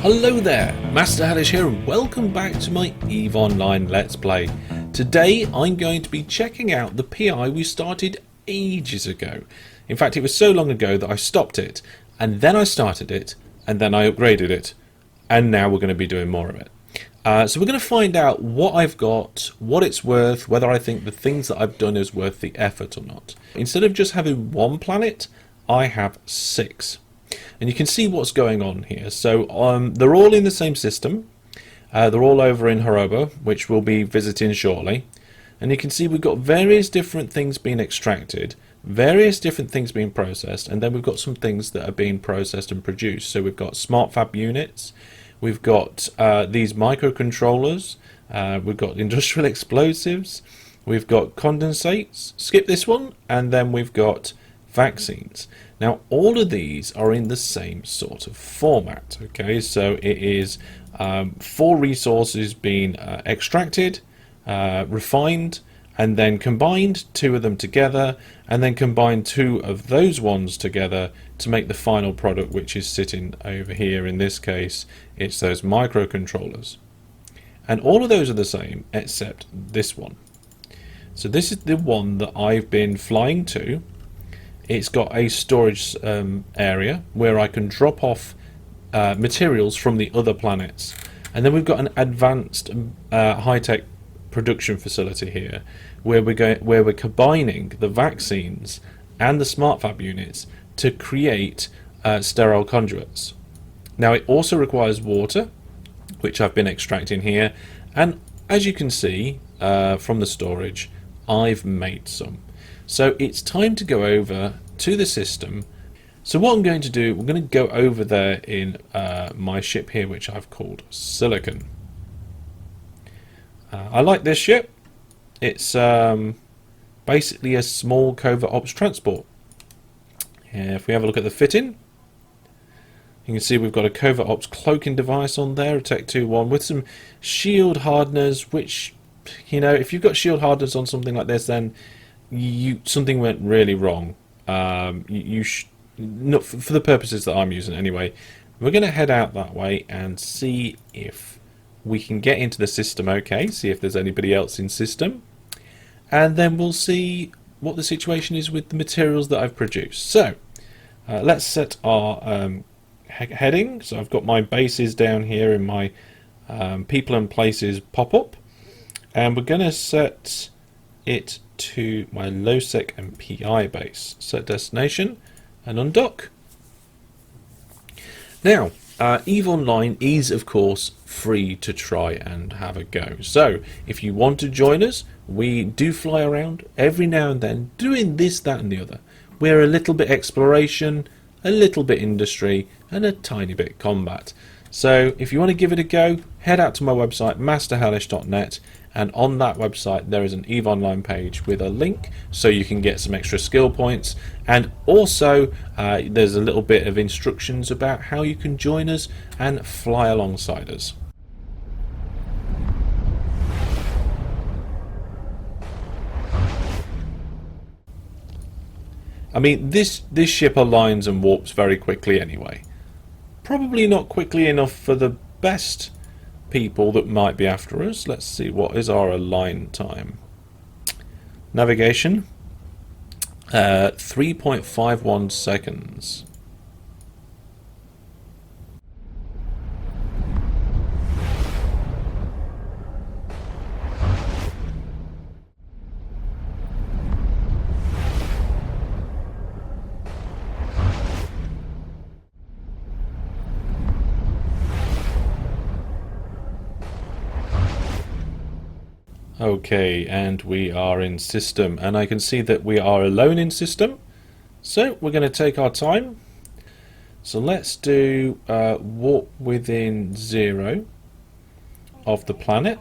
Hello there, Master Hellish here and welcome back to my EVE Online Let's Play. Today I'm going to be checking out the PI we started ages ago. In fact, it was so long ago that I stopped it, and then I started it, and then I upgraded it, and now we're going to be doing more of it. So we're going to find out what I've got, what it's worth, whether I think the things that I've done is worth the effort or not. Instead of just having one planet, I have 6. And you can see what's going on here. So they're all in the same system. They're all over in Hiroba, which we'll be visiting shortly. And you can see we've got various different things being extracted, various different things being processed, and then we've got some things that are being processed and produced. So we've got Smartfab units, we've got these microcontrollers, we've got industrial explosives, we've got condensates, skip this one, and then we've got vaccines. Now all of these are in the same sort of format, okay? So it is 4 resources being extracted, refined, and then combined 2 of them together, and then combine 2 of those ones together to make the final product, which is sitting over here. In this case, it's those microcontrollers. And all of those are the same except this one. So this is the one that I've been flying to. It's got a storage area where I can drop off materials from the other planets. And then we've got an advanced high-tech production facility here where we're combining the vaccines and the Smartfab units to create sterile conduits. Now it also requires water, which I've been extracting here, and as you can see from the storage, I've made some. So it's time to go over to the system. So what I'm going to do, we're going to go over there in my ship here, which I've called Silicon. I like this ship. It's basically a small covert ops transport. If we have a look at the fitting, you can see we've got a covert ops cloaking device on there, a Tech 2-1, with some shield hardeners, which, you know, if you've got shield hardeners on something like this, then something went really wrong. Not for the purposes that I'm using anyway. We're going to head out that way and see if we can get into the system, okay, see if there's anybody else in system, and then we'll see what the situation is with the materials that I've produced. So let's set our heading. So I've got my bases down here in my people and places pop-up, and we're going to set it to my low-sec and PI base. Set destination and undock. Now EVE Online is of course free to try and have a go, so if you want to join us, we do fly around every now and then doing this, that and the other. We're a little bit exploration, a little bit industry, and a tiny bit combat. So if you want to give it a go, head out to my website masterhellish.net, and on that website there is an EVE Online page with a link so you can get some extra skill points, and also there's a little bit of instructions about how you can join us and fly alongside us. I mean, this ship aligns and warps very quickly anyway. Probably not quickly enough for the best people that might be after us. Let's see, what is our align time? Navigation, 3.51 seconds. Okay, and we are in system, and I can see that we are alone in system, so we're going to take our time. So let's do warp within 0 of the planet,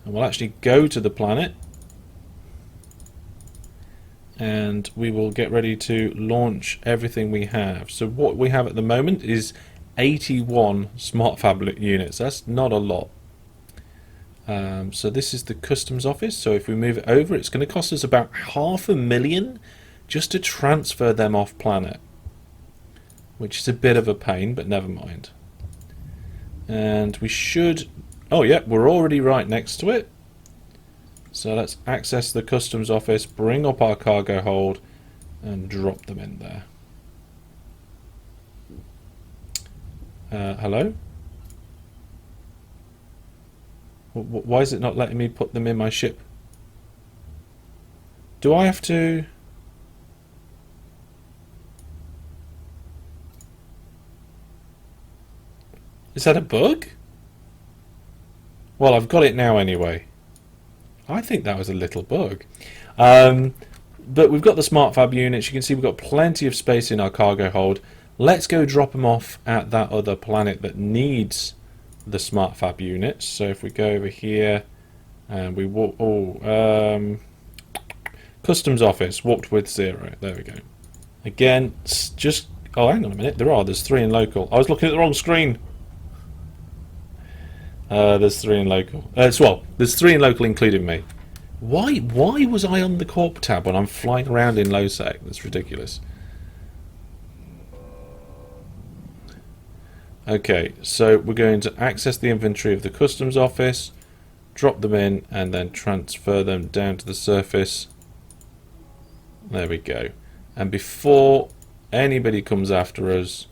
and we'll actually go to the planet, and we will get ready to launch everything we have. So what we have at the moment is 81 Smartfab units. That's not a lot. So this is the customs office. So if we move it over, it's going to cost us about $500,000 just to transfer them off planet, which is a bit of a pain, but never mind. And we should... Oh, yeah, we're already right next to it. So let's access the customs office, bring up our cargo hold, and drop them in there. Hello? Why is it not letting me put them in my ship? Do I have to... Is that a bug? Well, I've got it now anyway. I think that was a little bug. But we've got the Smartfab units. You can see we've got plenty of space in our cargo hold. Let's go drop them off at that other planet that needs the Smartfab units. So if we go over here and we walk... customs office, warped with 0. There we go. Again, just... Oh, hang on a minute. There's 3 in local. I was looking at the wrong screen. There's 3 in local. Well, there's 3 in local, including me. Why was I on the corp tab when I'm flying around in low sec? That's ridiculous. Okay, so we're going to access the inventory of the customs office, drop them in, and then transfer them down to the surface. There we go. And before anybody comes after us,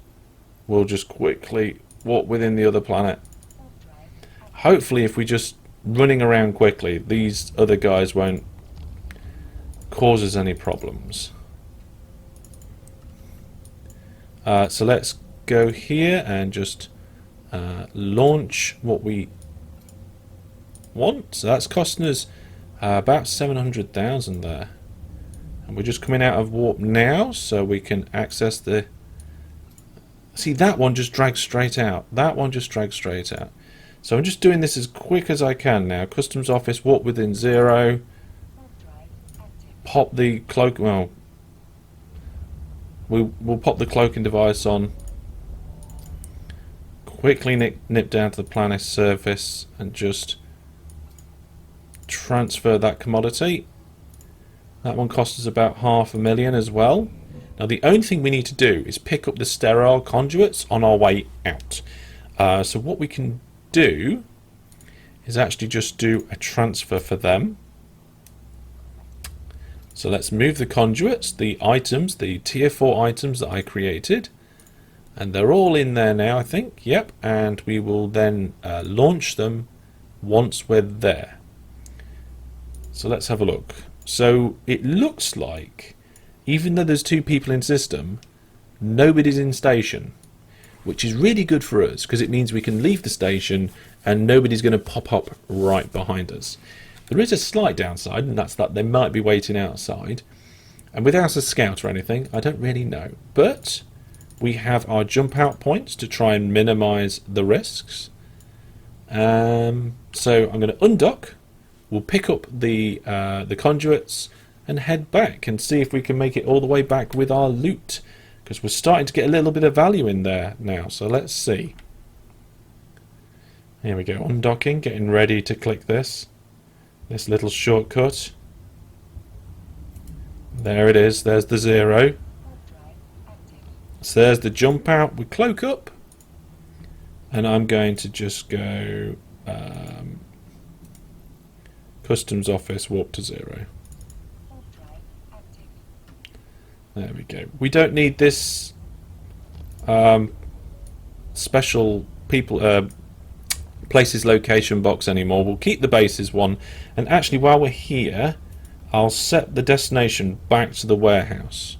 we'll just quickly walk within the other planet. Hopefully, if we're just running around quickly, these other guys won't cause us any problems. So let's go here and just launch what we want. So that's costing us about 700,000 there. And we're just coming out of warp now, so we can access the... See, that one just drags straight out. That one just drags straight out. So I'm just doing this as quick as I can now. Customs office, warp within 0. Pop the cloak... Well, we'll pop the cloaking device on. Quickly nip down to the planet's surface and just transfer that commodity. That one cost us about 500,000 as well. Now the only thing we need to do is pick up the sterile conduits on our way out. So what we can do is actually just do a transfer for them. So let's move the conduits, the items, the tier 4 items that I created. And they're all in there now, I think. Yep. And we will then launch them once we're there. So let's have a look. So it looks like, even though there's 2 people in system, nobody's in station, which is really good for us because it means we can leave the station and nobody's going to pop up right behind us. There is a slight downside, and that's that they might be waiting outside. And without a scout or anything, I don't really know. But we have our jump out points to try and minimize the risks. So I'm going to undock. We'll pick up the conduits and head back and see if we can make it all the way back with our loot, because we're starting to get a little bit of value in there now. So let's see. Here we go, undocking, getting ready to click this little shortcut. There it is. There's the 0. So there's the jump out. We cloak up, and I'm going to just go customs office, warp to 0. There we go. We don't need this special people places location box anymore. We'll keep the bases one, and actually while we're here I'll set the destination back to the warehouse.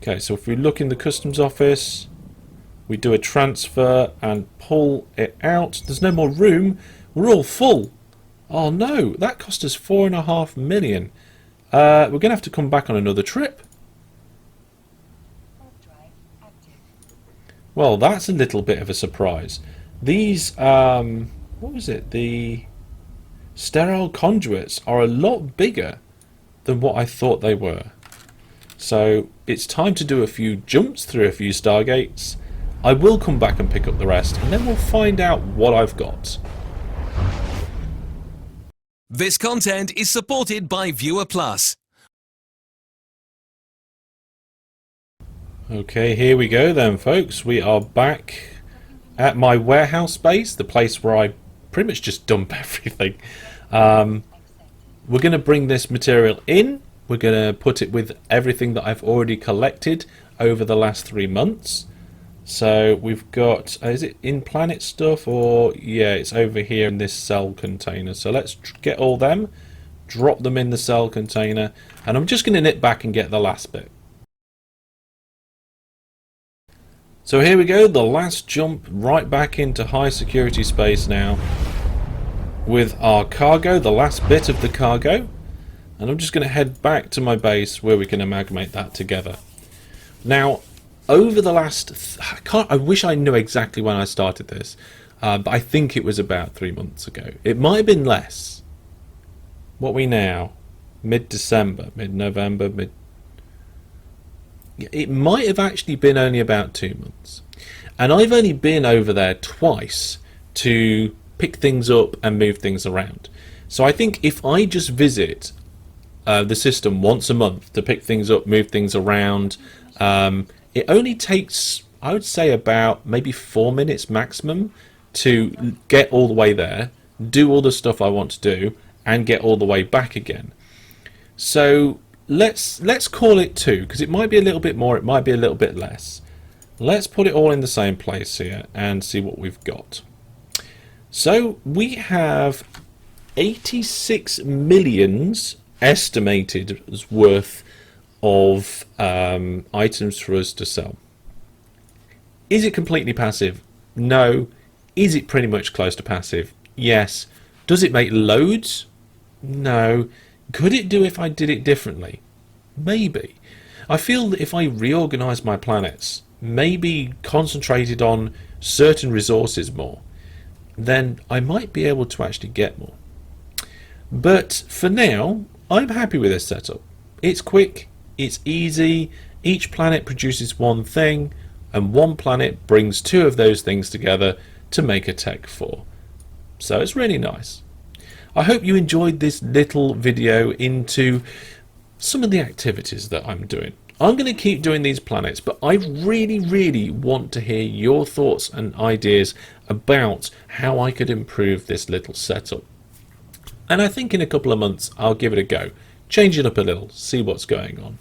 Okay, so if we look in the customs office, we do a transfer and pull it out. There's no more room. We're all full. Oh no, that cost us 4.5 million. We're going to have to come back on another trip. Well, that's a little bit of a surprise. These, what was it? The sterile conduits are a lot bigger than what I thought they were. So it's time to do a few jumps through a few stargates. I will come back and pick up the rest, and then we'll find out what I've got. This content is supported by Viewer Plus. Okay, here we go then, folks. We are back at my warehouse space, the place where I pretty much just dump everything. We're going to bring this material in. We're going to put it with everything that I've already collected over the last 3 months. So we've got, is it in planet stuff, or yeah, it's over here in this cell container. So let's get all them, drop them in the cell container, and I'm just going to nip back and get the last bit. So here we go, the last jump right back into high security space now with our cargo, the last bit of the cargo, and I'm just going to head back to my base where we can amalgamate that together. Now, over the last, I wish I knew exactly when I started this, but I think it was about 3 months ago. It might have been less. What are we now? Mid-December, mid-November, it might have actually been only about 2 months. And I've only been over there twice to pick things up and move things around. So I think if I just visit the system once a month to pick things up, move things around, it only takes, I would say, about maybe 4 minutes maximum to get all the way there, do all the stuff I want to do, and get all the way back again. So let's call it 2, because it might be a little bit more, it might be a little bit less. Let's put it all in the same place here and see what we've got. So we have 86 millions estimated as worth of items for us to sell. Is it completely passive? No. Is it pretty much close to passive? Yes. Does it make loads? No. Could it do if I did it differently? Maybe. I feel that if I reorganise my planets, maybe concentrated on certain resources more, then I might be able to actually get more. But for now, I'm happy with this setup. It's quick, it's easy, each planet produces one thing, and one planet brings 2 of those things together to make a tech 4. So it's really nice. I hope you enjoyed this little video into some of the activities that I'm doing. I'm going to keep doing these planets, but I really want to hear your thoughts and ideas about how I could improve this little setup. And I think in a couple of months I'll give it a go, change it up a little, see what's going on.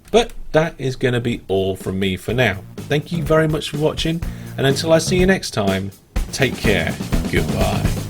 But that is going to be all from me for now. Thank you very much for watching, and until I see you next time, take care. Goodbye.